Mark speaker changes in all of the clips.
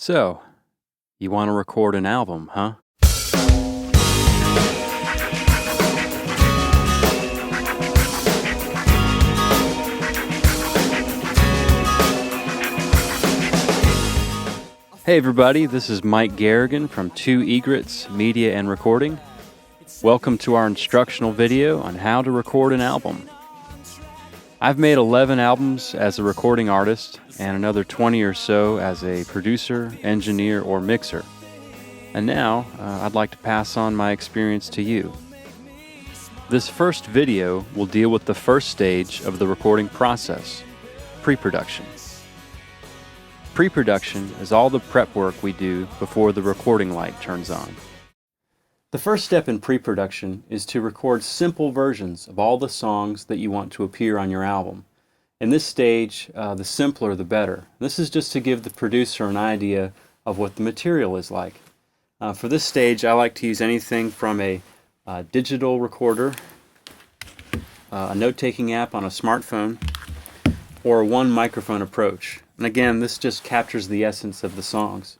Speaker 1: So, you want to record an album, huh? Hey everybody, this is Mike Garrigan from Two Egrets Media and Recording. Welcome to our instructional video on how to record an album. I've made 11 albums as a recording artist and another 20 or so as a producer, engineer, or mixer. And now, I'd like to pass on my experience to you. This first video will deal with the first stage of the recording process, pre-production. Pre-production is all the prep work we do before the recording light turns on. The first step in pre-production is to record simple versions of all the songs that you want to appear on your album. In this stage, the simpler the better. This is just to give the producer an idea of what the material is like. For this stage, I like to use anything from a digital recorder, a note-taking app on a smartphone, or a one microphone approach. And again, this just captures the essence of the songs.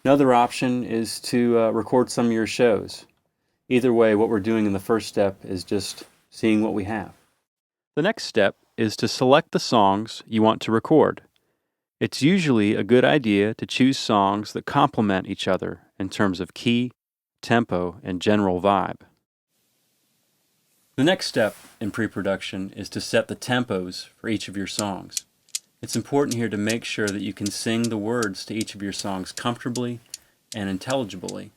Speaker 1: Another option is to record some of your shows. Either way, what we're doing in the first step is just seeing what we have. The next step is to select the songs you want to record. It's usually a good idea to choose songs that complement each other in terms of key, tempo, and general vibe. The next step in pre-production is to set the tempos for each of your songs. It's important here to make sure that you can sing the words to each of your songs comfortably and intelligibly.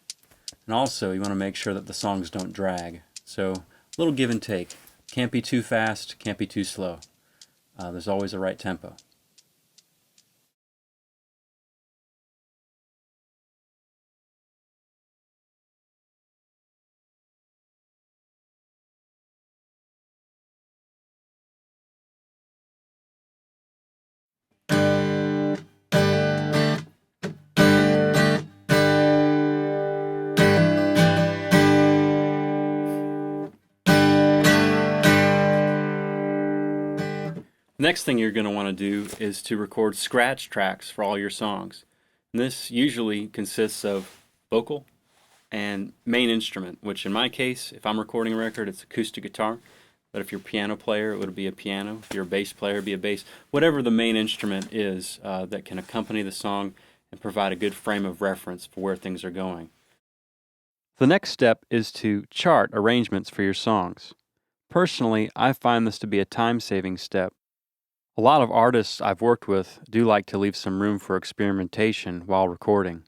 Speaker 1: And also, you want to make sure that the songs don't drag. So, a little give and take. Can't be too fast, can't be too slow. There's always a right tempo. The next thing you're going to want to do is to record scratch tracks for all your songs. And this usually consists of vocal and main instrument, which in my case, if I'm recording a record, it's acoustic guitar. But if you're a piano player, it would be a piano. If you're a bass player, it would be a bass. Whatever the main instrument is that can accompany the song and provide a good frame of reference for where things are going. The next step is to chart arrangements for your songs. Personally, I find this to be a time-saving step. A lot of artists I've worked with do like to leave some room for experimentation while recording.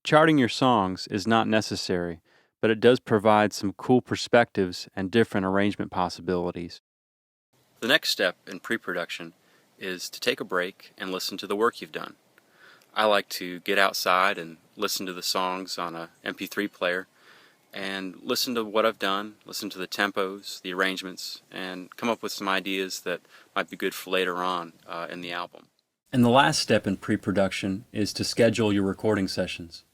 Speaker 1: Charting your songs is not necessary, but it does provide some cool perspectives and different arrangement possibilities. The next step in pre-production is to take a break and listen to the work you've done. I like to get outside and listen to the songs on a MP3 player and listen to what I've done, listen to the tempos, the arrangements, and come up with some ideas that might be good for later on in the album. And the last step in pre-production is to schedule your recording sessions.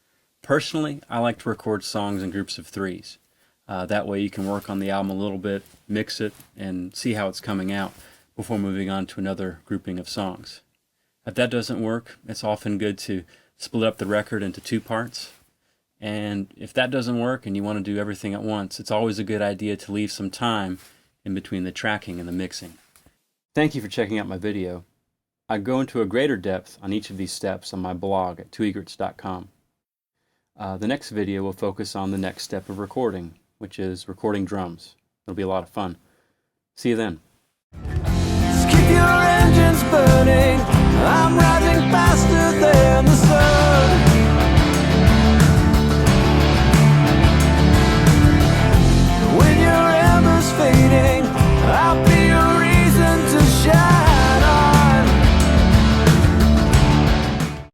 Speaker 1: Personally, I like to record songs in groups of threes. That way you can work on the album a little bit, mix it, and see how it's coming out before moving on to another grouping of songs. If that doesn't work, it's often good to split up the record into two parts. And if that doesn't work and you want to do everything at once, it's always a good idea to leave some time in between the tracking and the mixing. Thank you for checking out my video. I go into a greater depth on each of these steps on my blog at twoegrets.com. The next video will focus on the next step of recording, which is recording drums. It'll be a lot of fun. See you then. Just keep your engines burning.